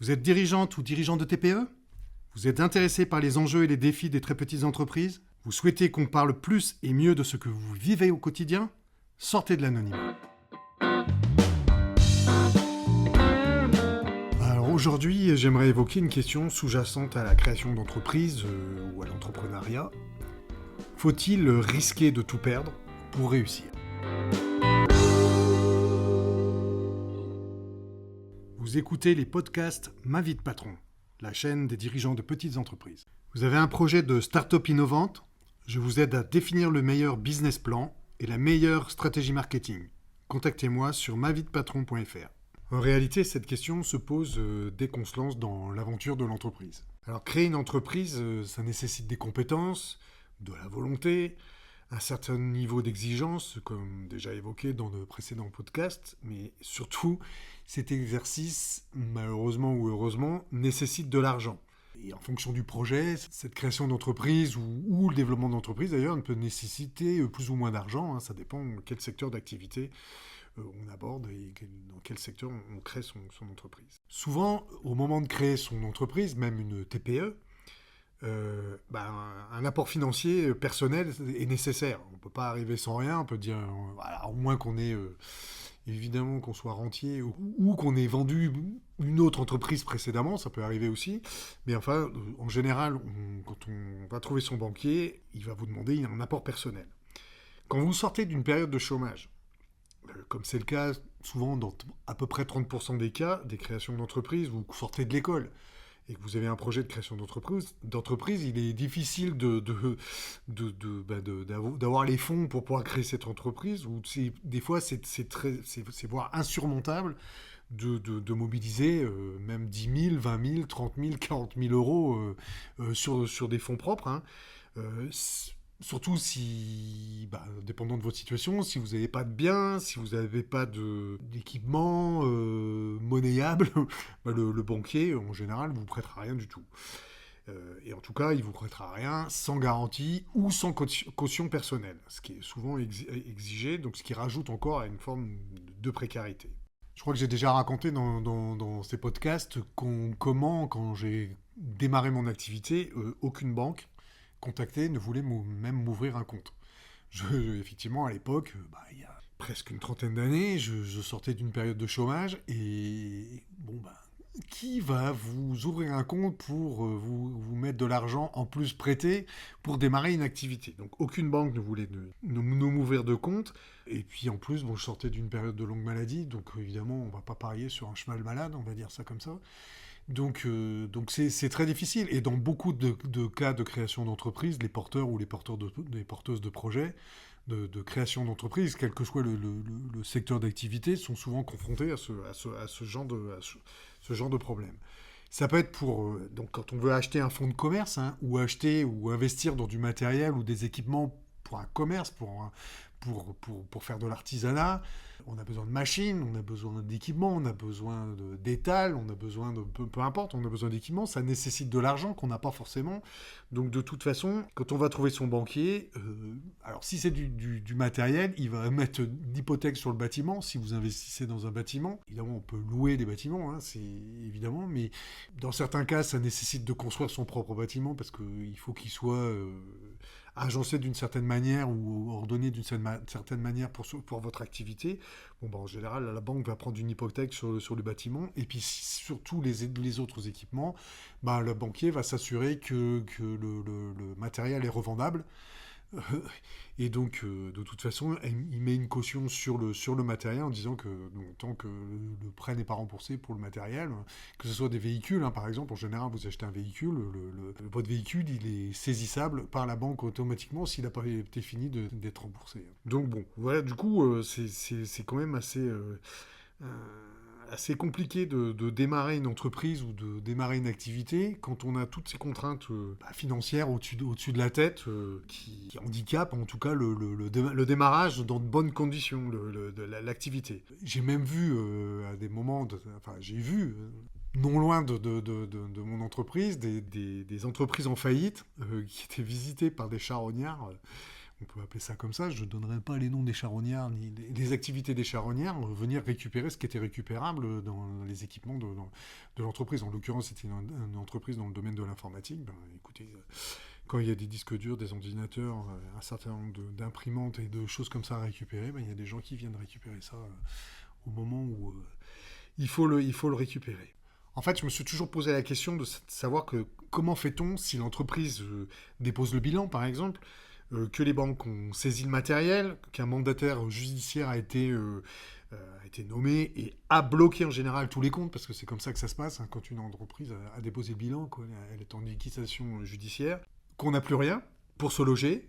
Vous êtes dirigeante ou dirigeant de TPE? Vous êtes intéressé par les enjeux et les défis des très petites entreprises? Vous souhaitez qu'on parle plus et mieux de ce que vous vivez au quotidien? Sortez de l'anonymat. Alors aujourd'hui, j'aimerais évoquer une question sous-jacente à la création d'entreprises ou à l'entrepreneuriat. Faut-il risquer de tout perdre pour réussir? Vous écoutez les podcasts Ma vie de patron, la chaîne des dirigeants de petites entreprises. Vous avez un projet de start-up innovante? Je vous aide à définir le meilleur business plan et la meilleure stratégie marketing. Contactez-moi sur mavidepatron.fr. En réalité, cette question se pose dès qu'on se lance dans l'aventure de l'entreprise. Alors, créer une entreprise, ça nécessite des compétences, de la volonté, un certain niveau d'exigence, comme déjà évoqué dans de précédents podcasts, mais surtout, cet exercice, malheureusement ou heureusement, nécessite de l'argent. Et en fonction du projet, cette création d'entreprise ou le développement d'entreprise d'ailleurs ne peut nécessiter plus ou moins d'argent, ça dépend de quel secteur d'activité on aborde et dans quel secteur on crée son entreprise. Souvent, au moment de créer son entreprise, même une TPE, un apport financier personnel est nécessaire. On ne peut pas arriver sans rien, on peut dire, voilà, au moins qu'on ait, évidemment qu'on soit rentier ou qu'on ait vendu une autre entreprise précédemment, ça peut arriver aussi. Mais enfin, en général, quand on va trouver son banquier, il va vous demander un apport personnel. Quand vous sortez d'une période de chômage, comme c'est le cas souvent dans à peu près 30% des cas des créations d'entreprises, vous sortez de l'école et que vous avez un projet de création d'entreprise, il est difficile d'avoir les fonds pour pouvoir créer cette entreprise, ou des fois c'est voire insurmontable de mobiliser même 10 000, 20 000, 30 000, 40 000 euros sur des fonds propres. Surtout si, dépendant de votre situation, si vous n'avez pas de biens, si vous n'avez pas d'équipement monnayable, le banquier, en général, ne vous prêtera rien du tout. Et en tout cas, il ne vous prêtera rien sans garantie ou sans caution personnelle, ce qui est souvent exigé, donc ce qui rajoute encore à une forme de précarité. Je crois que j'ai déjà raconté dans ces podcasts comment, quand j'ai démarré mon activité, aucune banque contacté ne voulait même m'ouvrir un compte. Effectivement, à l'époque, il y a presque une trentaine d'années, je sortais d'une période de chômage et qui va vous ouvrir un compte pour vous mettre de l'argent en plus prêté pour démarrer une activité? Donc aucune banque ne voulait nous m'ouvrir de compte. Et puis en plus, je sortais d'une période de longue maladie, donc évidemment, on ne va pas parier sur un cheval malade, on va dire ça comme ça. Donc c'est très difficile. Et dans beaucoup de cas de création d'entreprise, les porteurs ou les porteuses de projets, de création d'entreprise, quel que soit le secteur d'activité, sont souvent confrontés à ce genre de problème. Ça peut être donc quand on veut acheter un fonds de commerce, ou acheter ou investir dans du matériel ou des équipements pour un commerce, pour faire de l'artisanat. On a besoin de machines, on a besoin d'équipements, on a besoin d'étals, on a besoin de... Peu importe, on a besoin d'équipements, ça nécessite de l'argent qu'on n'a pas forcément. Donc de toute façon, quand on va trouver son banquier, alors si c'est du matériel, il va mettre l'hypothèque sur le bâtiment. Si vous investissez dans un bâtiment, évidemment on peut louer des bâtiments, c'est évidemment, mais dans certains cas ça nécessite de construire son propre bâtiment parce qu'il faut qu'il soit... agencé d'une certaine manière ou ordonné d'une certaine manière pour votre activité. En général, la banque va prendre une hypothèque sur le bâtiment, et puis surtout les autres équipements, le banquier va s'assurer que le matériel est revendable. Et donc, de toute façon, il met une caution sur le matériel en disant que tant que le prêt n'est pas remboursé pour le matériel, que ce soit des véhicules, par exemple, en général, vous achetez un véhicule, votre véhicule, il est saisissable par la banque automatiquement s'il n'a pas été fini d'être remboursé. Donc voilà, du coup, c'est quand même assez compliqué de démarrer une entreprise ou de démarrer une activité quand on a toutes ces contraintes financières au-dessus de la tête qui handicapent en tout cas le démarrage dans de bonnes conditions de l'activité. J'ai même vu à des moments, j'ai vu non loin de mon entreprise des entreprises en faillite qui étaient visitées par des charognards on peut appeler ça comme ça, je ne donnerai pas les noms des charognards, ni les activités des charognards, venir récupérer ce qui était récupérable dans les équipements de l'entreprise. En l'occurrence, c'était une entreprise dans le domaine de l'informatique. Ben, écoutez, quand il y a des disques durs, des ordinateurs, un certain nombre d'imprimantes et de choses comme ça à récupérer, ben, il y a des gens qui viennent récupérer ça au moment où il faut le récupérer. En fait, je me suis toujours posé la question de savoir comment fait-on si l'entreprise dépose le bilan, par exemple, que les banques ont saisi le matériel, qu'un mandataire judiciaire a été nommé et a bloqué en général tous les comptes, parce que c'est comme ça que ça se passe, hein, quand une entreprise a déposé le bilan, quoi, elle est en liquidation judiciaire, qu'on n'a plus rien pour se loger,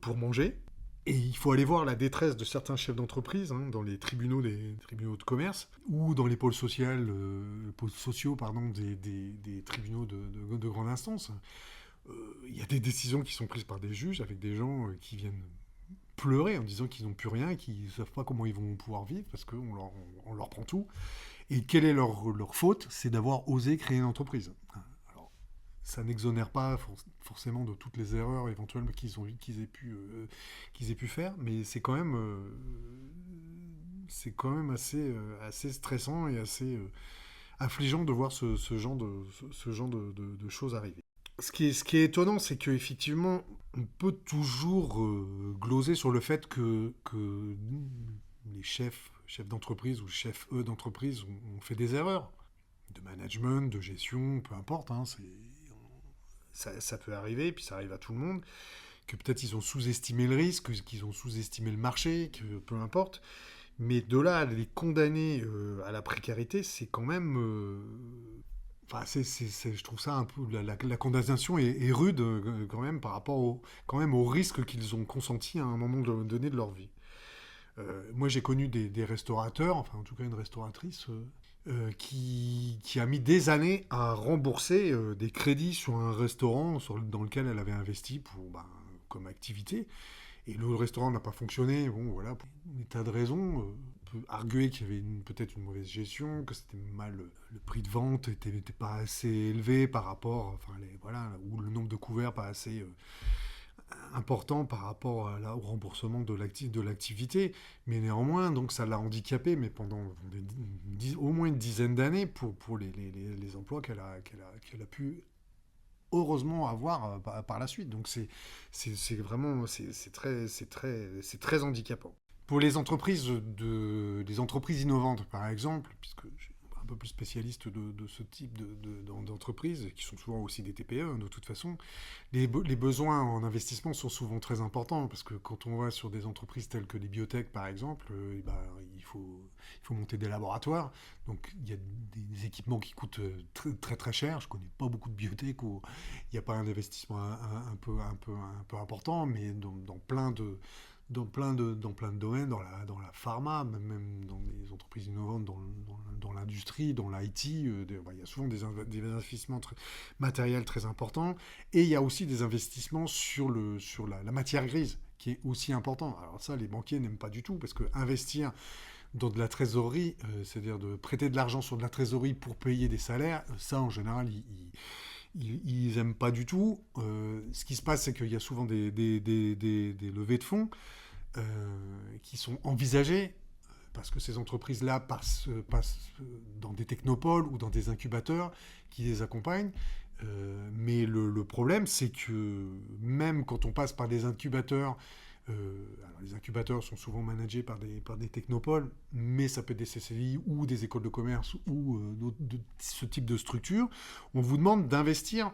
pour manger. Et il faut aller voir la détresse de certains chefs d'entreprise, hein, dans les tribunaux de commerce ou dans les pôles sociaux des tribunaux de grande instance. Il y a des décisions qui sont prises par des juges avec des gens qui viennent pleurer en disant qu'ils n'ont plus rien, qu'ils ne savent pas comment ils vont pouvoir vivre parce qu'on leur prend tout. Et quelle est leur faute? C'est d'avoir osé créer une entreprise. Ça n'exonère pas forcément de toutes les erreurs éventuelles qu'ils aient pu faire, mais c'est quand même assez stressant et assez affligeant de voir ce genre de choses arriver. Ce qui est étonnant, c'est qu'effectivement, on peut toujours gloser sur le fait que les chefs d'entreprise ou chefs d'entreprise ont fait des erreurs de management, de gestion, peu importe, hein, ça peut arriver, puis ça arrive à tout le monde, que peut-être ils ont sous-estimé le risque, qu'ils ont sous-estimé le marché, que peu importe. Mais de là à les condamner à la précarité, c'est quand même... Enfin, je trouve ça un peu... La condamnation est rude quand même par rapport au risque qu'ils ont consenti à un moment donné de leur vie. Moi, j'ai connu des restaurateurs, enfin en tout cas une restauratrice... qui a mis des années à rembourser des crédits sur un restaurant dans lequel elle avait investi comme activité. Et le restaurant n'a pas fonctionné. Bon, voilà, pour des tas de raisons. On peut arguer qu'il y avait peut-être une mauvaise gestion, que c'était mal, le prix de vente n'était pas assez élevé par rapport, enfin, ou le nombre de couverts pas assez important par rapport au remboursement de l'activité, mais néanmoins, donc ça l'a handicapé, mais pendant au moins une dizaine d'années pour les emplois qu'elle a pu heureusement avoir par la suite. Donc c'est vraiment c'est très handicapant. Pour les entreprises des entreprises innovantes, par exemple, puisque je suis un peu plus spécialiste de ce type d'entreprises, qui sont souvent aussi des TPE, hein, de toute façon, les besoins en investissement sont souvent très importants, parce que quand on va sur des entreprises telles que les biotech, par exemple, il faut monter des laboratoires, donc il y a des équipements qui coûtent très, très, très cher. Je ne connais pas beaucoup de biotech où il n'y a pas un investissement un peu important, mais dans plein de domaines, dans la pharma, même dans les entreprises innovantes, dans l'industrie, dans l'IT, il y a souvent des investissements matériels très importants, et il y a aussi des investissements sur la matière grise, qui est aussi important. Alors ça, les banquiers n'aiment pas du tout, parce que investir dans de la trésorerie, c'est-à-dire de prêter de l'argent sur de la trésorerie pour payer des salaires, ça en général, ils n'aiment pas du tout. Ce qui se passe, c'est qu'il y a souvent des levées de fonds qui sont envisagées, parce que ces entreprises-là passent dans des technopoles ou dans des incubateurs qui les accompagnent. Mais le problème, c'est que même quand on passe par des incubateurs, alors les incubateurs sont souvent managés par des technopoles, mais ça peut être des CCI ou des écoles de commerce ou de ce type de structure. On vous demande d'investir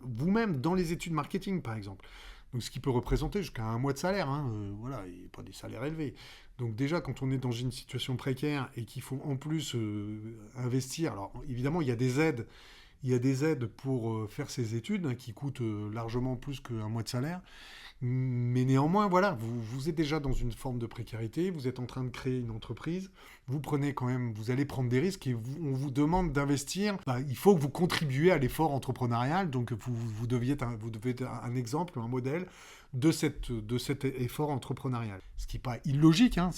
vous-même dans les études marketing, par exemple. Donc, ce qui peut représenter jusqu'à un mois de salaire, hein, voilà, et pas des salaires élevés. Donc déjà, quand on est dans une situation précaire et qu'il faut en plus investir, alors évidemment, il y a des aides pour faire ces études, hein, qui coûtent largement plus qu'un mois de salaire. Mais néanmoins, voilà, vous êtes déjà dans une forme de précarité, vous êtes en train de créer une entreprise, vous allez prendre des risques et on vous demande d'investir. Il faut que vous contribuiez à l'effort entrepreneurial, donc vous devez être un exemple, un modèle de cet effort entrepreneurial. Ce qui n'est pas illogique, hein,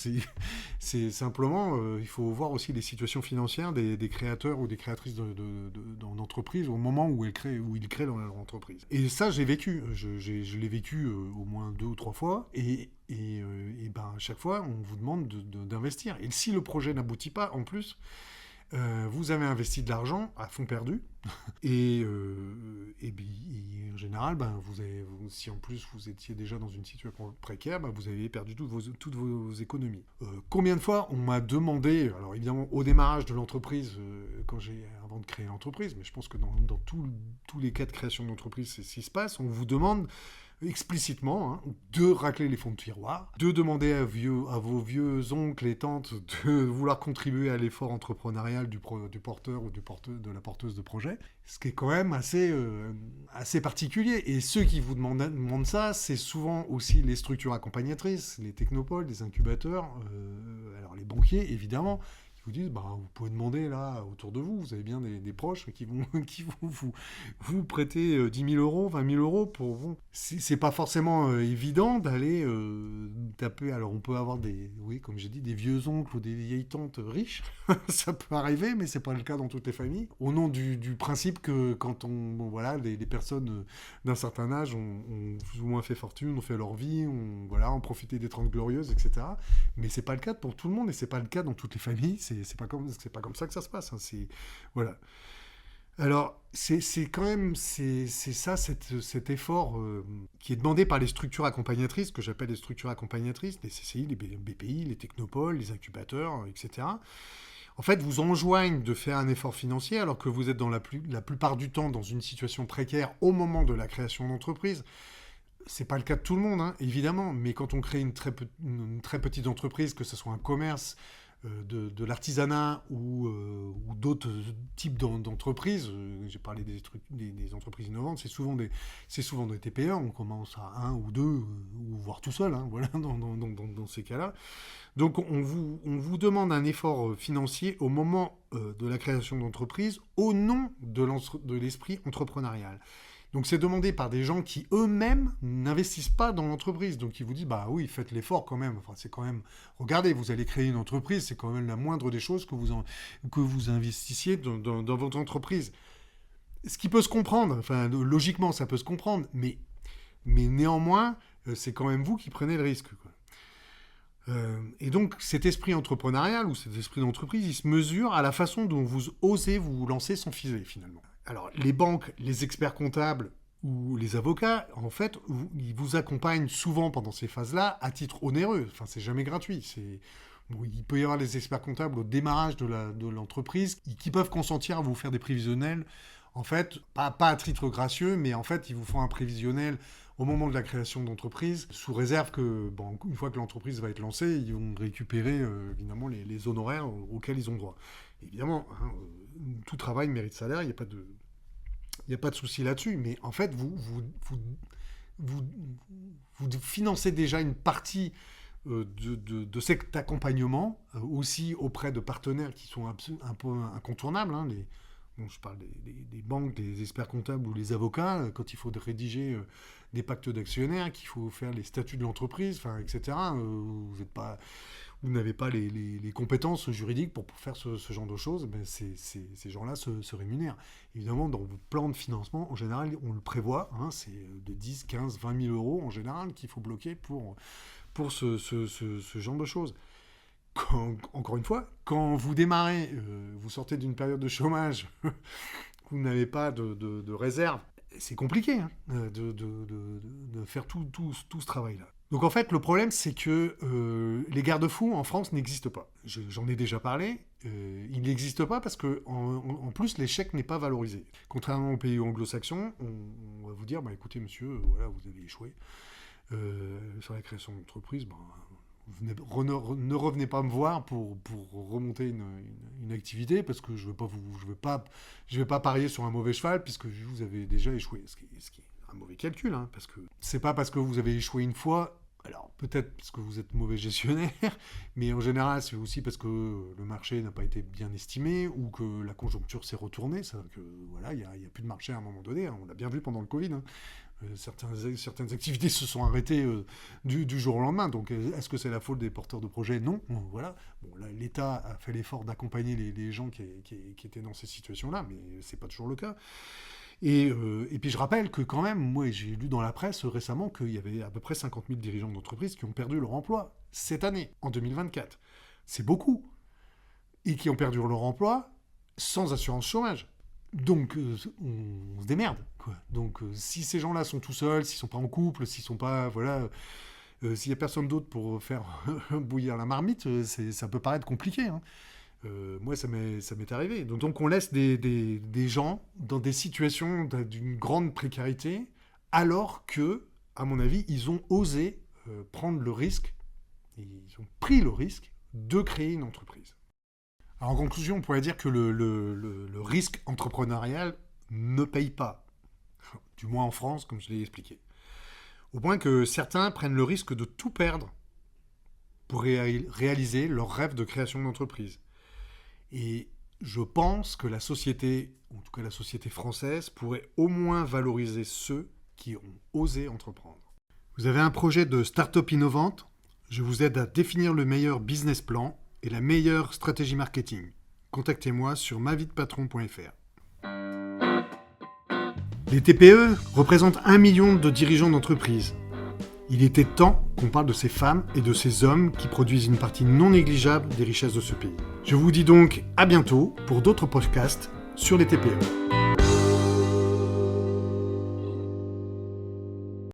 c'est simplement, il faut voir aussi les situations financières des créateurs ou des créatrices d'entreprises au moment où ils créent leur entreprise. Et ça, j'ai vécu. Je l'ai vécu au moins 2 ou 3 fois. Et ben, à chaque fois, on vous demande d'investir. Et si le projet n'aboutit pas, en plus, vous avez investi de l'argent à fond perdu. Et en général, ben, si en plus vous étiez déjà dans une situation précaire, ben, vous avez perdu toutes vos économies. Combien de fois on m'a demandé, alors évidemment au démarrage de l'entreprise, avant de créer l'entreprise, mais je pense que dans tous les cas de création d'entreprise, c'est ce qui se passe, on vous demande explicitement, hein, de racler les fonds de tiroir, de demander à vos vieux oncles et tantes de vouloir contribuer à l'effort entrepreneurial du porteur ou de la porteuse de projet, ce qui est quand même assez particulier. Et ceux qui vous demandent ça, c'est souvent aussi les structures accompagnatrices, les technopoles, les incubateurs, alors les banquiers évidemment, vous disent, bah, vous pouvez demander là autour de vous, vous avez bien des proches qui vont vous prêter 10 000 euros, 20 000 euros pour vous. C'est pas forcément évident d'aller taper. Alors on peut avoir comme j'ai dit, des vieux oncles ou des vieilles tantes riches, ça peut arriver, mais c'est pas le cas dans toutes les familles. Au nom du principe que quand les personnes d'un certain âge ont plus ou moins fait fortune, ont fait leur vie, ont profité des 30 glorieuses, etc. Mais c'est pas le cas pour tout le monde et c'est pas le cas dans toutes les familles. C'est pas comme ça que ça se passe. Hein. Voilà. Alors, c'est ça, cet effort qui est demandé par les structures accompagnatrices, que j'appelle les structures accompagnatrices, les CCI, les BPI, les technopoles, les incubateurs, etc. En fait, vous enjoignent de faire un effort financier alors que vous êtes la plupart du temps dans une situation précaire au moment de la création d'entreprise. C'est pas le cas de tout le monde, hein, évidemment, mais quand on crée une très petite entreprise, que ce soit un commerce, de l'artisanat ou d'autres types d'entreprises, j'ai parlé des entreprises innovantes, c'est souvent des TPE, on commence à 1 ou 2, ou voire tout seul, hein, voilà, dans ces cas-là. Donc on vous demande un effort financier au moment de la création d'entreprise au nom de l'esprit entrepreneurial. Donc c'est demandé par des gens qui eux-mêmes n'investissent pas dans l'entreprise. Donc ils vous disent, bah oui, faites l'effort quand même. Enfin, c'est quand même, regardez, vous allez créer une entreprise, c'est quand même la moindre des choses que vous investissiez dans votre entreprise. Ce qui peut se comprendre, enfin logiquement ça peut se comprendre, mais néanmoins, c'est quand même vous qui prenez le risque, quoi. Et donc cet esprit entrepreneurial ou cet esprit d'entreprise, il se mesure à la façon dont vous osez vous lancer sans filer finalement. Alors les banques, les experts comptables ou les avocats, en fait, ils vous accompagnent souvent pendant ces phases-là à titre onéreux. Enfin, c'est jamais gratuit. Il peut y avoir des experts comptables au démarrage de l'entreprise qui peuvent consentir à vous faire des prévisionnels. En fait, pas à titre gracieux, mais en fait, ils vous font un prévisionnel au moment de la création d'entreprise, sous réserve que, une fois que l'entreprise va être lancée, ils vont récupérer évidemment les honoraires auxquels ils ont droit. Évidemment, hein, tout travail mérite salaire, il n'y a pas de souci là-dessus, mais en fait, vous financez déjà une partie de cet accompagnement, aussi auprès de partenaires qui sont un peu incontournables, hein, je parle des banques, des experts comptables ou les avocats, quand il faut rédiger des pactes d'actionnaires, qu'il faut faire les statuts de l'entreprise, etc. Vous n'avez pas les compétences juridiques pour faire ce genre de choses, ben ces gens-là se rémunèrent. Évidemment, dans vos plans de financement, en général, on le prévoit, hein, c'est de 10, 15, 20 000 euros en général qu'il faut bloquer pour ce genre de choses. Encore une fois, quand vous démarrez, vous sortez d'une période de chômage, vous n'avez pas de réserve, c'est compliqué, hein, de faire tout ce travail-là. Donc en fait, le problème, c'est que les garde-fous en France n'existent pas. J'en ai déjà parlé. Ils n'existent pas parce que, en plus, l'échec n'est pas valorisé. Contrairement aux pays anglo-saxons, on va vous dire, écoutez, monsieur, voilà, vous avez échoué. Sur la création d'entreprise, ne revenez pas me voir pour remonter une activité parce que je vais pas parier sur un mauvais cheval puisque vous avez déjà échoué, ce qui est un mauvais calcul, hein, parce que c'est pas parce que vous avez échoué une fois Alors, peut-être parce que vous êtes mauvais gestionnaire, mais en général, c'est aussi parce que le marché n'a pas été bien estimé ou que la conjoncture s'est retournée. Ça, que voilà, il y a plus de marché à un moment donné. Hein. On l'a bien vu pendant le Covid. Hein. Certaines activités se sont arrêtées du jour au lendemain. Donc, est-ce que c'est la faute des porteurs de projets? Non. Voilà. Bon, là, l'État a fait l'effort d'accompagner les gens qui étaient dans ces situations-là, mais c'est pas toujours le cas. Et puis je rappelle que quand même, moi j'ai lu dans la presse récemment qu'il y avait à peu près 50 000 dirigeants d'entreprises qui ont perdu leur emploi cette année, en 2024. C'est beaucoup. Et qui ont perdu leur emploi sans assurance chômage. Donc on se démerde, quoi. Donc si ces gens-là sont tout seuls, s'ils sont pas en couple, s'ils sont pas, voilà, s'il y a personne d'autre pour faire bouillir la marmite, ça peut paraître compliqué, hein. Moi, ça m'est arrivé. Donc on laisse des gens dans des situations d'une grande précarité, alors que, à mon avis, ils ont osé prendre le risque, ils ont pris le risque de créer une entreprise. Alors, en conclusion, on pourrait dire que le risque entrepreneurial ne paye pas, du moins en France, comme je l'ai expliqué. Au point que certains prennent le risque de tout perdre pour réaliser leur rêve de création d'entreprise. Et je pense que la société, en tout cas la société française, pourrait au moins valoriser ceux qui ont osé entreprendre. Vous avez un projet de start-up innovante? Je vous aide à définir le meilleur business plan et la meilleure stratégie marketing. Contactez-moi sur maviedepatron.fr. Les TPE représentent 1 million de dirigeants d'entreprise. Il était temps qu'on parle de ces femmes et de ces hommes qui produisent une partie non négligeable des richesses de ce pays. Je vous dis donc à bientôt pour d'autres podcasts sur les TPE.